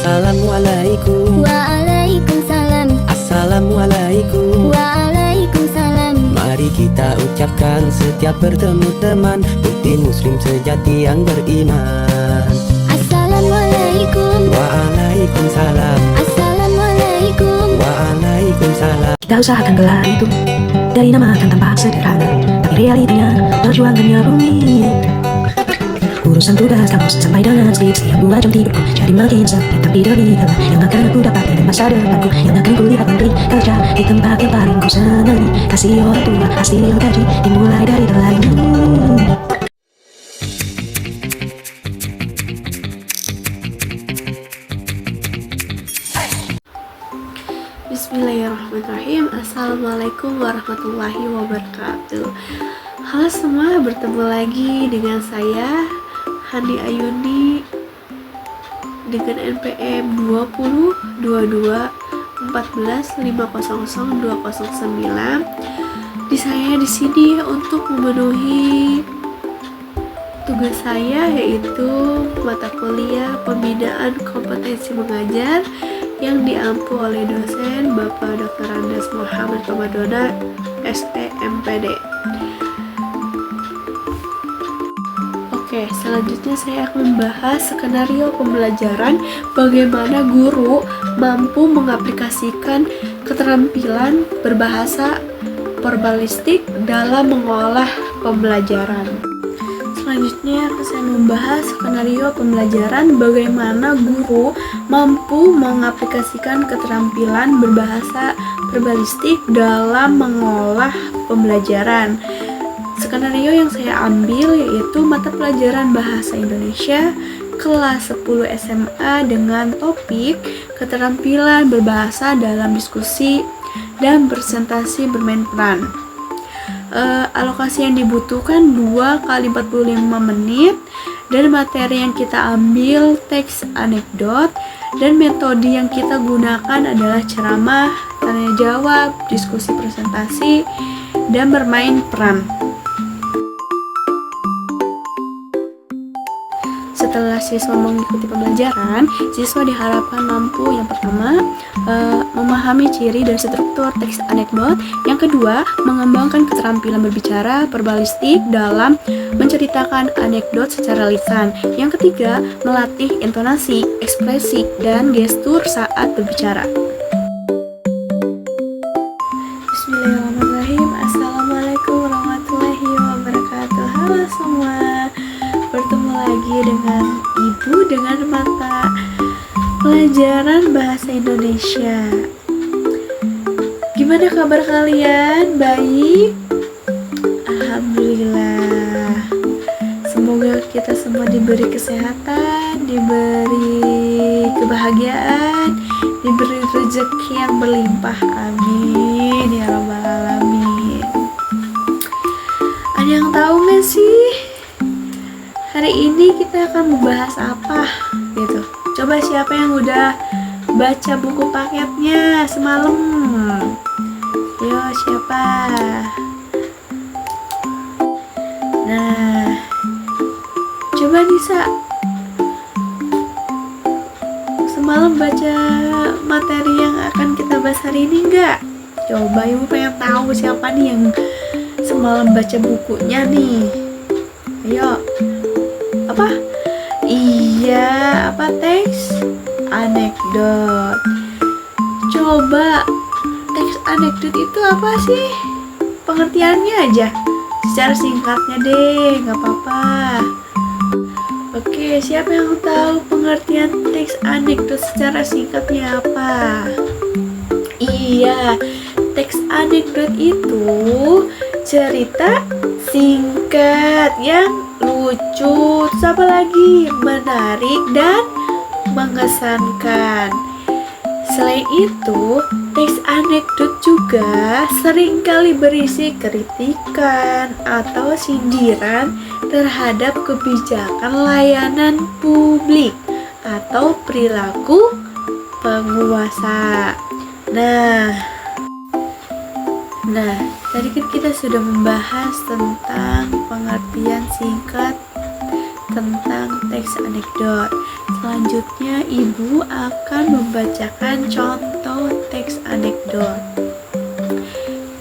Assalamualaikum. Waalaikumsalam. Assalamualaikum. Waalaikumsalam. Mari kita ucapkan setiap bertemu teman, bukti muslim sejati yang beriman. Assalamualaikum. Waalaikumsalam. Assalamualaikum. Waalaikumsalam. Kita usahakan gelar itu dari nama akan tampak sederhana, tapi realitinya perjuangannya rumit. Urusan tugas kampus sampai dengan skripsi yang buat jam tidurku jadi makin sempit. Tapi demi telah yang akan aku dapat di masa depanku, yang akan kulihat menteri kerja di tempat yang paling ku senangi. Kasih orang tua hasil gaji dimulai dari helaimu. Bismillahirrahmanirrahim. Assalamualaikum warahmatullahi wabarakatuh. Halo semua, bertemu lagi dengan saya Hani Ayuni dengan NPM 202214050209. Saya di sini untuk memenuhi tugas saya, yaitu mata kuliah pembinaan kompetensi mengajar yang diampu oleh dosen Bapak Dr. Andes Muhammad Ramadona, SEMPD. Oke, selanjutnya saya akan membahas skenario pembelajaran bagaimana guru mampu mengaplikasikan keterampilan berbahasa verbalistik dalam mengolah pembelajaran. Selanjutnya saya membahas skenario pembelajaran bagaimana guru mampu mengaplikasikan keterampilan berbahasa verbalistik dalam mengolah pembelajaran. Skenario yang saya ambil yaitu mata pelajaran Bahasa Indonesia kelas 10 SMA dengan topik keterampilan berbahasa dalam diskusi dan presentasi bermain peran. Alokasi yang dibutuhkan 2 kali 45 menit, dan materi yang kita ambil teks anekdot, dan metode yang kita gunakan adalah ceramah, tanya jawab, diskusi presentasi, dan bermain peran. Setelah siswa mengikuti pembelajaran, siswa diharapkan mampu yang pertama memahami ciri dan struktur teks anekdot, yang kedua mengembangkan keterampilan berbicara verbalistik dalam menceritakan anekdot secara lisan, yang ketiga melatih intonasi, ekspresi, dan gestur saat berbicara. Bismillahirrahmanirrahim. Assalamualaikum warahmatullahi wabarakatuh. Halo semua, bertemu lagi dengan Ibu dengan mata pelajaran Bahasa Indonesia. Gimana kabar kalian? Baik? Alhamdulillah. Semoga kita semua diberi kesehatan, diberi kebahagiaan, diberi rezeki yang berlimpah. Amin ya rabbal alamin. Ada yang tahu gak sih hari ini kita akan membahas apa gitu? Coba siapa yang udah baca buku paketnya semalam? Yo, siapa? Nah, coba Nisa, semalam baca materi yang akan kita bahas hari ini enggak? Coba Ibu pengen tahu siapa nih yang semalam baca bukunya nih. Ayo. Apa? Iya, apa teks anekdot. Coba teks anekdot itu apa sih? Pengertiannya aja secara singkatnya deh, nggak apa-apa. Oke, siapa yang tahu pengertian teks anekdot secara singkatnya apa? Iya, teks anekdot itu cerita singkat yang lucu, terus apa lagi? Menarik dan mengesankan. Selain itu, teks anekdot juga seringkali berisi kritikan atau sindiran terhadap kebijakan layanan publik atau perilaku penguasa. Nah, tadi kan kita sudah membahas tentang pengertian singkat tentang teks anekdot. Selanjutnya, Ibu akan membacakan contoh teks anekdot.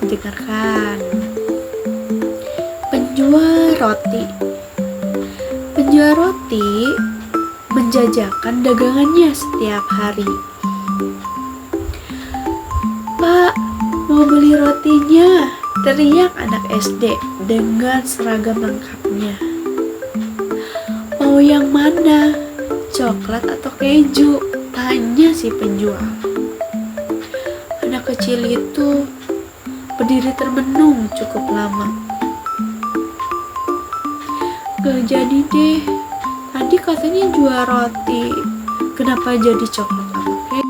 Dengarkan. Penjual roti. Penjual roti menjajakan dagangannya setiap hari. "Pak, mau beli rotinya?" teriak anak SD dengan seragam lengkapnya. "Mau yang mana? Coklat atau keju?" tanya si penjual. Anak kecil itu berdiri termenung cukup lama. "Gak jadi deh, tadi katanya jual roti, kenapa jadi coklat apa keju?"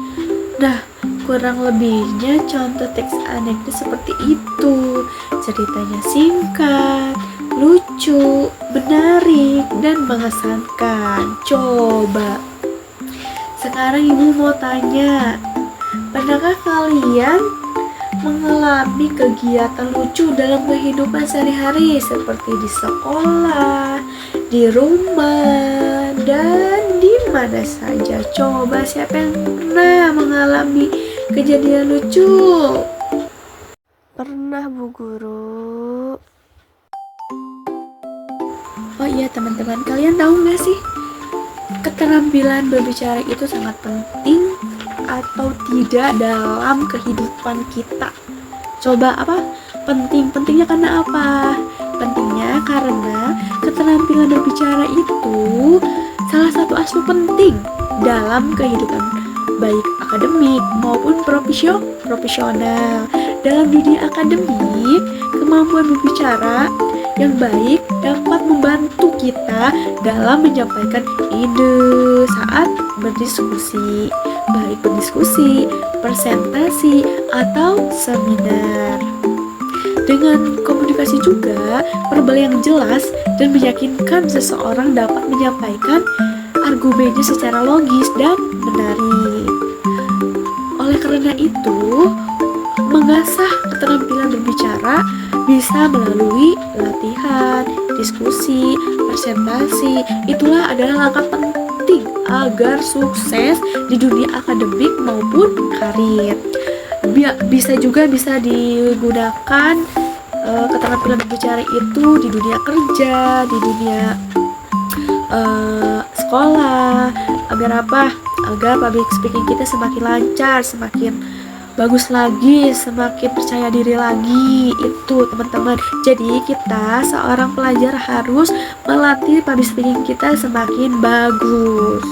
Nah, kurang lebihnya contoh teks anekdot seperti itu. Ceritanya singkat, lucu, menarik, dan mengesankan. Coba. Sekarang Ibu mau tanya, pernahkah kalian mengalami kegiatan lucu dalam kehidupan sehari-hari seperti di sekolah, di rumah, dan di mana saja? Coba siapa yang pernah mengalami kejadian lucu? Pernah, Bu Guru. Oh iya teman-teman, kalian tahu nggak sih keterampilan berbicara itu sangat penting atau tidak dalam kehidupan kita? Coba apa? Pentingnya karena apa? Pentingnya karena keterampilan berbicara itu salah satu aspek penting dalam kehidupan baik akademik maupun profesional. Dalam dunia akademik, kemampuan berbicara yang baik dapat membantu kita dalam menyampaikan ide saat berdiskusi, baik berdiskusi, presentasi, atau seminar. Dengan komunikasi juga, verbal yang jelas dan meyakinkan seseorang dapat menyampaikan argumennya secara logis dan menarik. Oleh karena itu, mengasah keterampilan berbicara bisa melalui latihan, diskusi, presentasi. Itulah adalah langkah penting agar sukses di dunia akademik maupun karir. Bisa digunakan keterampilan berbicara itu di dunia kerja, di dunia sekolah. Agar apa? Agar public speaking kita semakin lancar, semakin bagus lagi, semakin percaya diri lagi. Itu teman-teman. Jadi kita seorang pelajar harus melatih public speaking kita semakin bagus.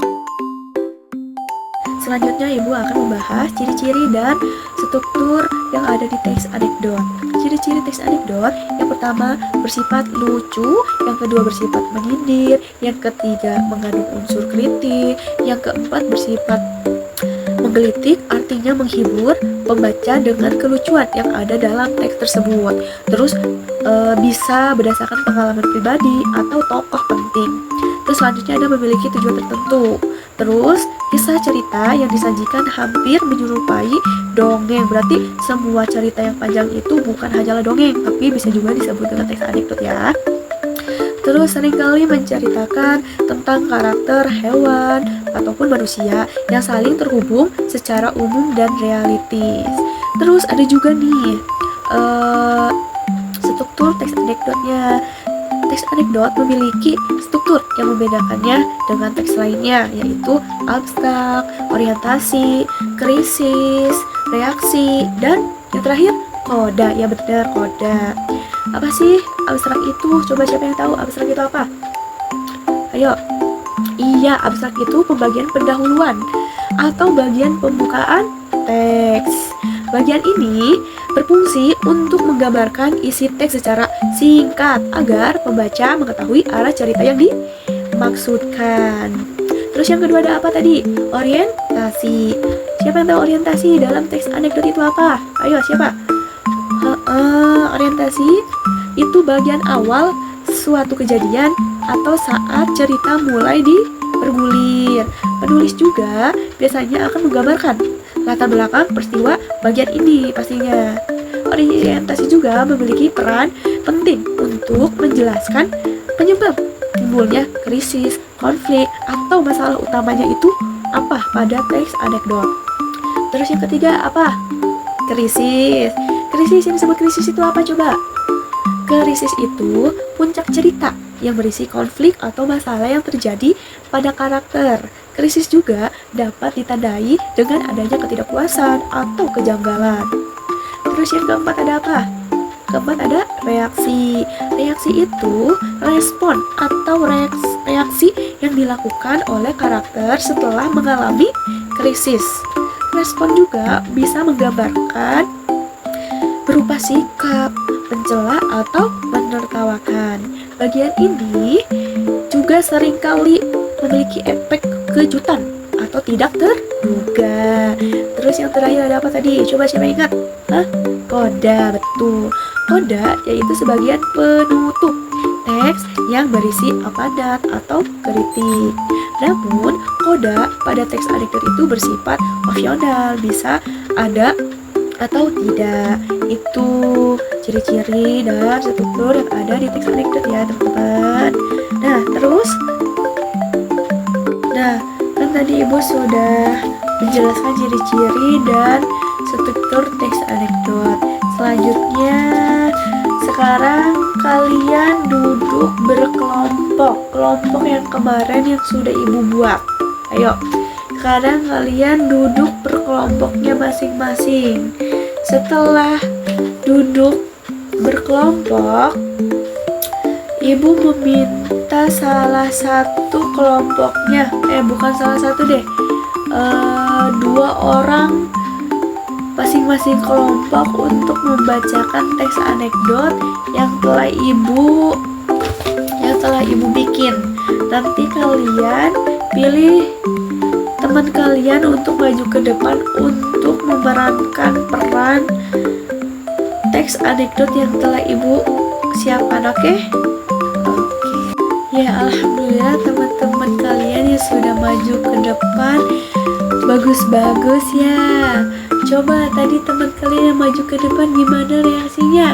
Selanjutnya Ibu akan membahas ciri-ciri dan struktur yang ada di teks anekdot. Ciri-ciri teks anekdot, yang pertama bersifat lucu, yang kedua bersifat menyindir, yang ketiga mengandung unsur kritik, yang keempat bersifat menggelitik, artinya menghibur pembaca dengan kelucuan yang ada dalam teks tersebut. Terus bisa berdasarkan pengalaman pribadi atau tokoh penting. Terus selanjutnya ada memiliki tujuan tertentu. Terus kisah cerita yang disajikan hampir menyerupai dongeng. Berarti semua cerita yang panjang itu bukan hanyalah dongeng, tapi bisa juga disebut dengan teks anekdot ya. Terus seringkali menceritakan tentang karakter hewan ataupun manusia yang saling terhubung secara umum dan realistis. Terus ada juga nih struktur teks anekdotnya. Teks anekdot memiliki struktur yang membedakannya dengan teks lainnya, yaitu abstrak, orientasi, krisis, reaksi, dan yang terakhir koda. Ya benar, koda. Apa sih abstrak itu? Coba siapa yang tahu abstrak itu apa? Ayo. Iya, abstrak itu pembagian pendahuluan atau bagian pembukaan teks. Bagian ini berfungsi untuk menggambarkan isi teks secara singkat agar pembaca mengetahui arah cerita yang dimaksudkan. Terus yang kedua ada apa tadi? Orientasi. Siapa yang tahu orientasi dalam teks anekdot itu apa? Ayo, siapa? Orientasi itu bagian awal suatu kejadian atau saat cerita mulai bergulir. Penulis juga biasanya akan menggambarkan latar belakang peristiwa bagian ini pastinya. Orientasi juga memiliki peran penting untuk menjelaskan penyebab timbulnya krisis, konflik atau masalah utamanya itu apa pada teks anekdot. Terus yang ketiga apa? Krisis. Krisis, yang disebut krisis itu apa coba? Krisis itu puncak cerita yang berisi konflik atau masalah yang terjadi pada karakter. Krisis juga dapat ditandai dengan adanya ketidakpuasan atau kejanggalan. Terus yang keempat ada apa? Keempat ada reaksi. Reaksi itu respon atau reaksi yang dilakukan oleh karakter setelah mengalami krisis. Respon juga bisa menggambarkan berupa sikap, mencela atau menertawakan. Bagian ini juga seringkali memiliki efek kejutan atau tidak terduga. Terus yang terakhir ada apa tadi? Coba siapa ingat? Koda, betul. Koda yaitu sebagian penutup teks yang berisi amanat atau kritik. Namun, koda pada teks anekdot itu bersifat opsional, bisa ada atau tidak. Itu ciri-ciri dan struktur yang ada di teks anekdot ya teman-teman. Nah, kan tadi ibu sudah menjelaskan ciri-ciri dan struktur teks anekdot. Selanjutnya, sekarang kalian duduk berkelompok. Kelompok yang kemarin yang sudah ibu buat. Ayo, sekarang kalian duduk berkelompoknya masing-masing. Setelah duduk berkelompok, ibu meminta salah satu kelompoknya, bukan salah satu deh, 2 orang masing-masing kelompok untuk membacakan teks anekdot yang telah ibu bikin. Nanti kalian pilih teman kalian untuk maju ke depan untuk memerankan peran teks anekdot yang telah ibu siapkan, oke? Ya, alhamdulillah teman-teman kalian yang sudah maju ke depan. Bagus-bagus ya. Coba tadi teman kalian yang maju ke depan gimana reaksinya?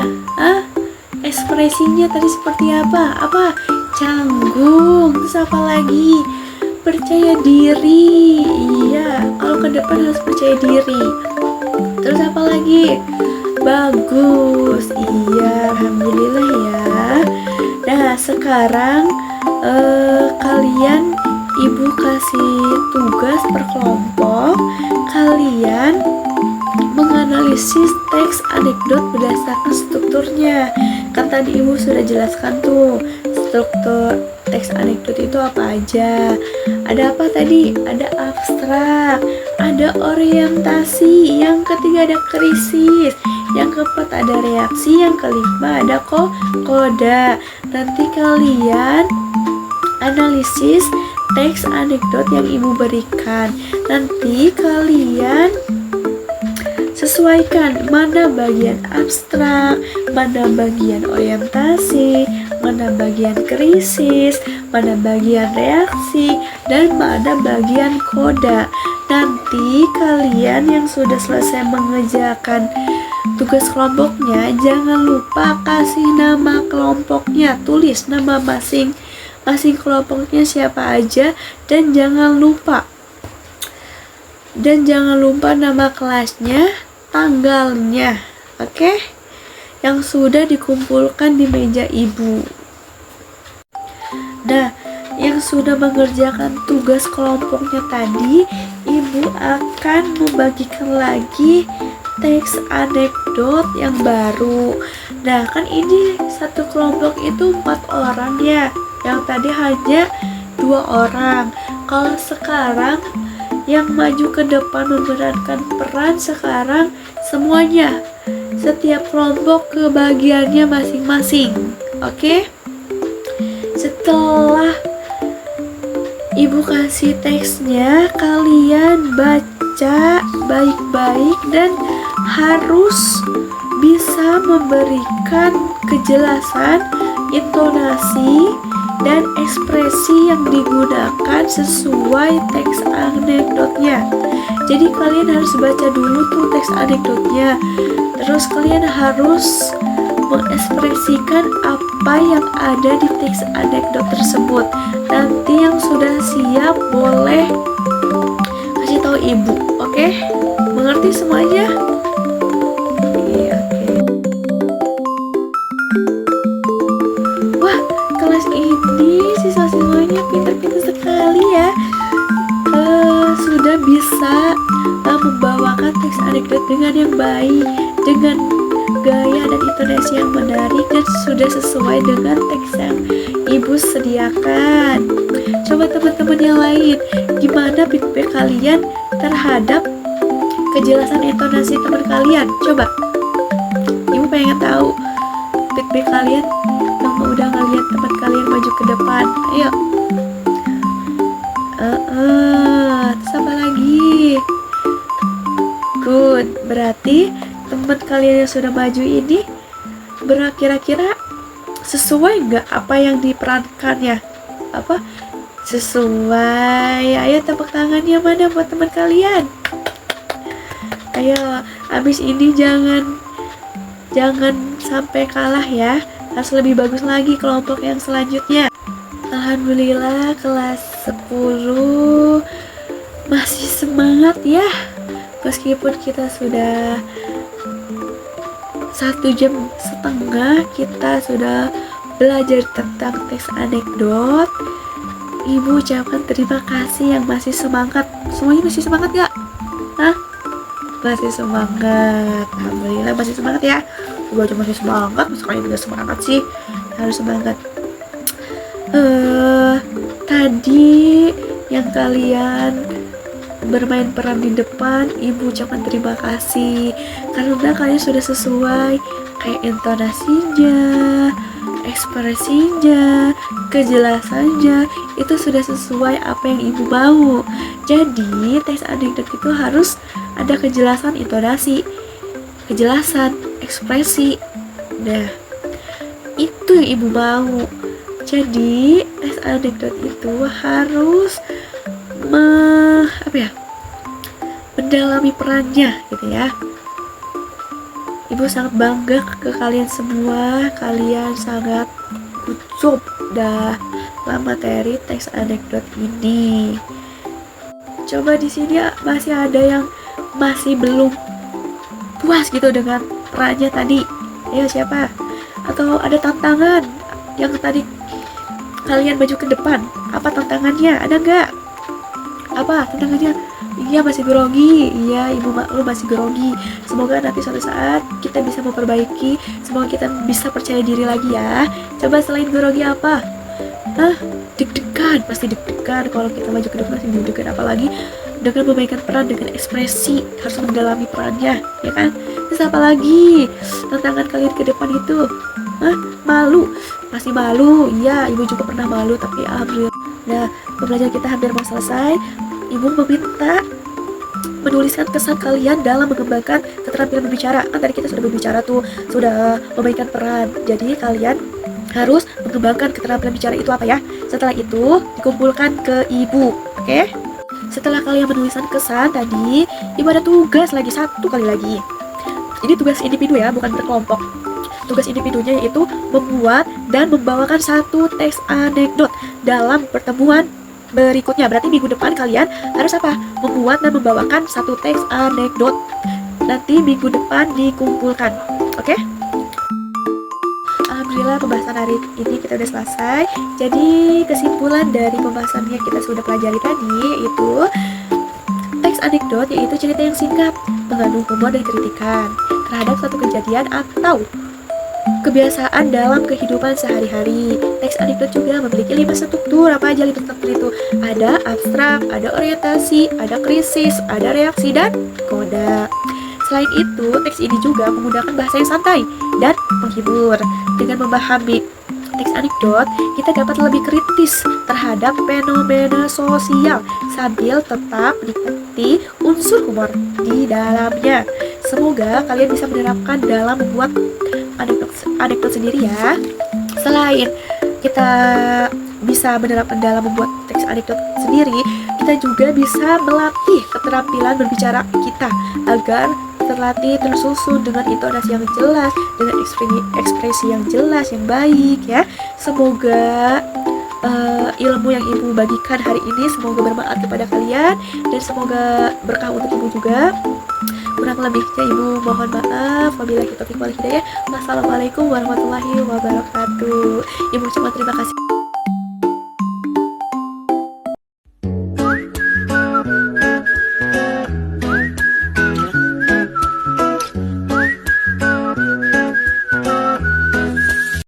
Ekspresinya tadi seperti apa? Canggung. Terus apa lagi? Percaya diri. Iya, kalau ke depan harus percaya diri. Terus apa lagi? Bagus. Iya, alhamdulillah ya. Nah, sekarang kalian ibu kasih tugas per kelompok. Kalian menganalisis teks anekdot berdasarkan strukturnya. Kan tadi ibu sudah jelaskan tuh struktur teks anekdot itu apa aja. Ada apa tadi? Ada abstrak, ada orientasi, yang ketiga ada krisis, yang keempat ada reaksi, yang kelima ada koda. Nanti kalian analisis teks anekdot yang ibu berikan. Nanti kalian sesuaikan mana bagian abstrak, mana bagian orientasi, mana bagian krisis, mana bagian reaksi, dan mana bagian koda. Nanti kalian yang sudah selesai mengerjakan tugas kelompoknya, jangan lupa kasih nama kelompoknya, tulis nama masing-masing kelompoknya siapa aja, dan jangan lupa nama kelasnya, tanggalnya, oke? Yang sudah dikumpulkan di meja ibu. Nah, yang sudah mengerjakan tugas kelompoknya tadi, ibu akan membagikan lagi teks anekdot yang baru. Nah, kan ini satu kelompok itu 4 orang ya, yang tadi hanya 2 orang. Kalau sekarang yang maju ke depan memerankan peran sekarang semuanya, setiap kelompok ke bagiannya masing-masing, oke? Setelah ibu kasih teksnya, kalian baca baik-baik dan harus bisa memberikan kejelasan, intonasi, dan ekspresi yang digunakan sesuai teks anekdotnya. Jadi kalian harus baca dulu tuh teks anekdotnya. Terus kalian harus mengekspresikan apa yang ada di teks anekdot tersebut. Nanti yang sudah siap boleh kasih tahu ibu, oke? Mengerti semuanya? Oke. Wah, kelas ini siswa-siswanya pintar-pintar sekali ya. Sudah bisa membawakan teks anekdot dengan yang baik, dengan gaya dan intonasi yang menarik, dan sudah sesuai dengan teks yang ibu sediakan. Coba teman-teman yang lain, gimana feedback kalian terhadap kejelasan intonasi teman kalian? Coba, ibu pengen tahu feedback kalian yang udah ngeliat teman kalian maju ke depan. Ayo. Terus apa lagi? Good, berarti teman kalian yang sudah maju ini kira-kira sesuai nggak apa yang diperankannya? Apa? Sesuai. Ayo tepuk tangannya mana buat teman kalian. Ayo, abis ini jangan sampai kalah ya. Harus lebih bagus lagi kelompok yang selanjutnya. Alhamdulillah kelas 10 masih semangat ya. Meskipun kita sudah 1,5 jam kita sudah belajar tentang teks anekdot. Ibu ucapkan terima kasih yang masih semangat. Semuanya masih semangat gak? Hah? Masih semangat. Alhamdulillah masih semangat ya. Gue aja masih semangat, misalnya juga semangat sih. Harus semangat. Tadi yang kalian bermain peran di depan, ibu ucapkan terima kasih karena kalian sudah sesuai kayak intonasinya, ekspresinya, kejelasannya itu sudah sesuai apa yang ibu mau. Jadi teks anekdot itu harus ada kejelasan intonasi, kejelasan ekspresi. Nah, itu yang ibu mau. Jadi teks anekdot itu harus mendalami perannya gitu ya. Ibu sangat bangga ke kalian semua. Kalian sangat good job dalam materi teks anekdot ini. Coba di sini masih ada yang masih belum puas gitu dengan perannya tadi. Ayo siapa? Atau ada tantangan yang tadi kalian maju ke depan? Apa tantangannya? Ada nggak? Apa tantangannya? Iya masih grogi. Iya ibu maklum masih grogi. Semoga nanti suatu saat kita bisa memperbaiki. Semoga kita bisa percaya diri lagi ya. Coba selain grogi apa? Deg-degan. Pasti deg-degan kalau kita maju ke depan. Pasti deg-degan, apalagi dengan memainkan peran dengan ekspresi. Harus mendalami perannya, ya kan? Terus apa lagi tantangan kalian ke depan itu? Malu. Pasti malu. Iya ibu juga pernah malu, tapi alhamdulillah. Nah, pembelajaran kita hampir mau selesai. Ibu meminta menuliskan kesan kalian dalam mengembangkan keterampilan berbicara. Kan tadi kita sudah berbicara tuh, sudah memainkan peran. Jadi kalian harus mengembangkan keterampilan bicara itu apa ya? Setelah itu dikumpulkan ke ibu, oke? Setelah kalian menuliskan kesan tadi, ibu ada tugas lagi, satu kali lagi. Ini tugas individu ya, bukan berkelompok. Tugas individunya yaitu membuat dan membawakan satu teks anekdot dalam pertemuan berikutnya. Berarti minggu depan kalian harus apa? Membuat dan membawakan satu teks anekdot. Nanti minggu depan dikumpulkan. Oke? Alhamdulillah pembahasan hari ini kita udah selesai. Jadi kesimpulan dari pembahasan yang kita sudah pelajari tadi yaitu teks anekdot yaitu cerita yang singkat, mengandung humor dan kritikan terhadap satu kejadian atau kebiasaan dalam kehidupan sehari-hari. Teks anekdot juga memiliki 5 struktur. Apa aja 5 struktur itu? Ada abstrak, ada orientasi, ada krisis, ada reaksi, dan koda. Selain itu, teks ini juga menggunakan bahasa yang santai dan menghibur. Dengan memahami teks anekdot, kita dapat lebih kritis terhadap fenomena sosial sambil tetap menikmati unsur humor di dalamnya. Semoga kalian bisa menerapkan dalam membuat anekdot sendiri ya. Selain kita bisa menerapkan dalam membuat teks anekdot sendiri, kita juga bisa melatih keterampilan berbicara kita agar terlatih tersusun dengan intonasi yang jelas, dengan ekspresi yang jelas, yang baik ya. Semoga ilmu yang ibu bagikan hari ini semoga bermanfaat kepada kalian dan semoga berkah untuk ibu juga. Kurang lebihnya ibu mohon maaf. Wabillahi taufiq wal hidayah. Wassalamualaikum warahmatullahi wabarakatuh. Ibu cuma terima kasih.